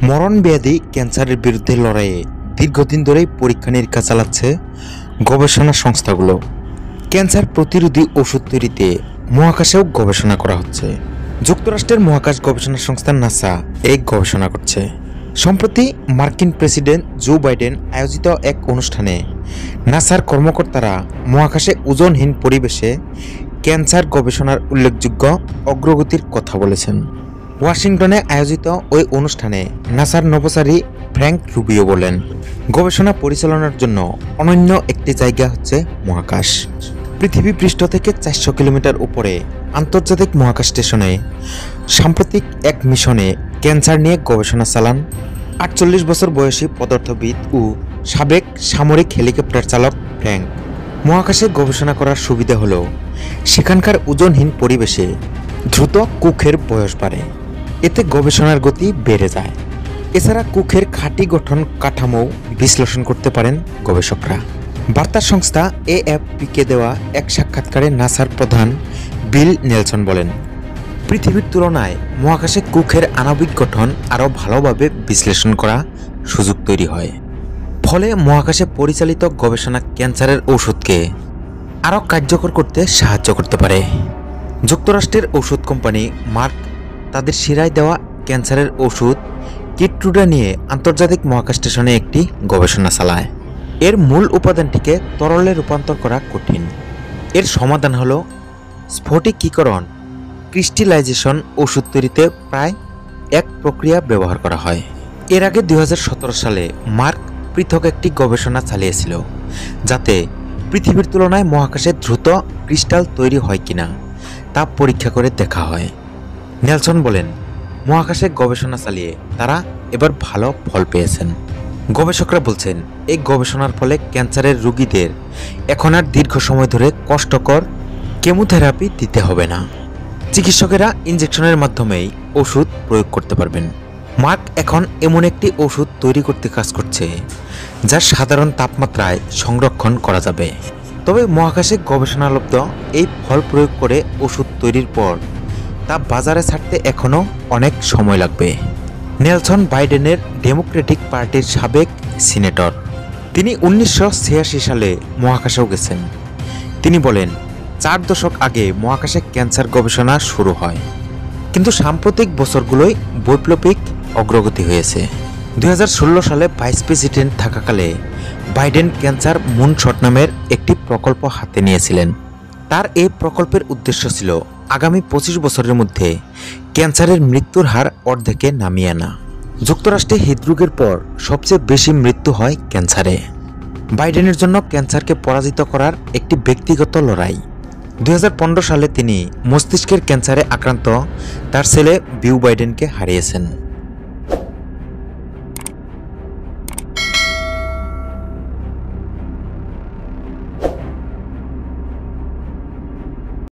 মরণব্যাধি ক্যান্সারের বিরুদ্ধে লড়াইয়ে দীর্ঘদিন ধরেই পরীক্ষা নিরীক্ষা চালাচ্ছে গবেষণা সংস্থাগুলো। ক্যান্সার প্রতিরোধী ওষুধ তৈরিতে মহাকাশেও গবেষণা করা হচ্ছে। যুক্তরাষ্ট্রের মহাকাশ গবেষণা সংস্থা নাসা এই গবেষণা করছে। সম্প্রতি মার্কিন প্রেসিডেন্ট জো বাইডেন আয়োজিত এক অনুষ্ঠানে নাসার কর্মকর্তারা মহাকাশে ওজনহীন পরিবেশে ক্যান্সার গবেষণার উল্লেখযোগ্য অগ্রগতির কথা বলেছেন। ওয়াশিংটনে আয়োজিত ওই অনুষ্ঠানে নাসার নভোচারী ফ্র্যাঙ্ক রুবিও বলেন, গবেষণা পরিচালনার জন্য অনন্য একটি জায়গা হচ্ছে মহাকাশ। পৃথিবী পৃষ্ঠ থেকে 400 কিলোমিটার উপরে আন্তর্জাতিক মহাকাশ স্টেশনে সাম্প্রতিক এক মিশনে ক্যান্সার নিয়ে গবেষণা চালান 48 বছর বয়সী পদার্থবিদ ও সাবেক সামরিক হেলিকপ্টার চালক ফ্র্যাঙ্ক। মহাকাশে গবেষণা করার সুবিধা হলো সেখানকার ওজনহীন পরিবেশে দ্রুত কুকের বয়স বাড়ে, এতে গবেষণার গতি বেড়ে যায়। এছাড়া কুকের খাঁটি গঠন কাঠামো বিশ্লেষণ করতে পারেন গবেষকরা। বার্তা সংস্থা এএফপিকে দেওয়া এক সাক্ষাৎকারে নাসার প্রধান বিল নেলসন বলেন, পৃথিবীর তুলনায় মহাকাশে কুকের আণবিক গঠন আরও ভালোভাবে বিশ্লেষণ করা সুযোগ তৈরি হয়। ফলে মহাকাশে পরিচালিত গবেষণা ক্যান্সারের ঔষধকে আরও কার্যকর করতে সাহায্য করতে পারে। যুক্তরাষ্ট্রের ওষুধ কোম্পানি মার্ক তাদের শিরায় দেওয়া ক্যান্সারের ওষুধ কিটরুডা নিয়ে আন্তর্জাতিক মহাকাশ স্টেশনে একটি গবেষণা চালায়। এর মূল উপাদানটিকে তরলে রূপান্তর করা কঠিন। এর সমাধান হল স্ফটিকীকরণ ক্রিস্টালাইজেশন। ওষুধ তৈরিতে প্রায় এক প্রক্রিয়া ব্যবহার করা হয়। এর আগে 2017 সালে মার্ক পৃথক একটি গবেষণা চালিয়েছিল, যাতে পৃথিবীর তুলনায় মহাকাশে দ্রুত ক্রিস্টাল তৈরি হয় কিনা তা পরীক্ষা করে দেখা হয়। নেলসন বলেন, মহাকাশে গবেষণা চালিয়ে তারা এবার ভালো ফল পেয়েছেন। গবেষকরা বলছেন, এই গবেষণার ফলে ক্যান্সারের রোগীদের এখন আর দীর্ঘ সময় ধরে কষ্টকর কেমোথেরাপি দিতে হবে না। চিকিৎসকেরা ইনজেকশনের মাধ্যমেই ওষুধ প্রয়োগ করতে পারবেন। মার্ক এখন এমন একটি ওষুধ তৈরি করতে কাজ করছে যা সাধারণ তাপমাত্রায় সংরক্ষণ করা যাবে। তবে মহাকাশে গবেষণালব্ধ এই ফল প্রয়োগ করে ওষুধ তৈরির পর তা বাজারে ছাড়তে এখনও অনেক সময় লাগবে। নেলসন বাইডেনের ডেমোক্রেটিক পার্টির সাবেক সিনেটর। তিনি 1986 সালে মহাকাশেও গেছেন। তিনি বলেন, 4 দশক আগে মহাকাশে ক্যান্সার গবেষণা শুরু হয়, কিন্তু সাম্প্রতিক বছরগুলোয় বৈপ্লবিক অগ্রগতি হয়েছে। 2016 সালে ভাইস প্রেসিডেন্ট থাকাকালে বাইডেন ক্যান্সার মুনশট নামের একটি প্রকল্প হাতে নিয়েছিলেন। তার এই প্রকল্পের উদ্দেশ্য ছিল আগামী 25 বছরের মধ্যে ক্যান্সারের মৃত্যুর হার অর্ধেকে নামিয়ে আনা। যুক্তরাষ্ট্রে হৃদরোগের পর সবচেয়ে বেশি মৃত্যু হয় ক্যান্সারে। বাইডেনের জন্য ক্যান্সারকে পরাজিত করার একটি ব্যক্তিগত লড়াই। 2015 সালে তিনি মস্তিষ্কের ক্যান্সারে আক্রান্ত তার ছেলে বিউ বাইডেনকে হারিয়েছেন।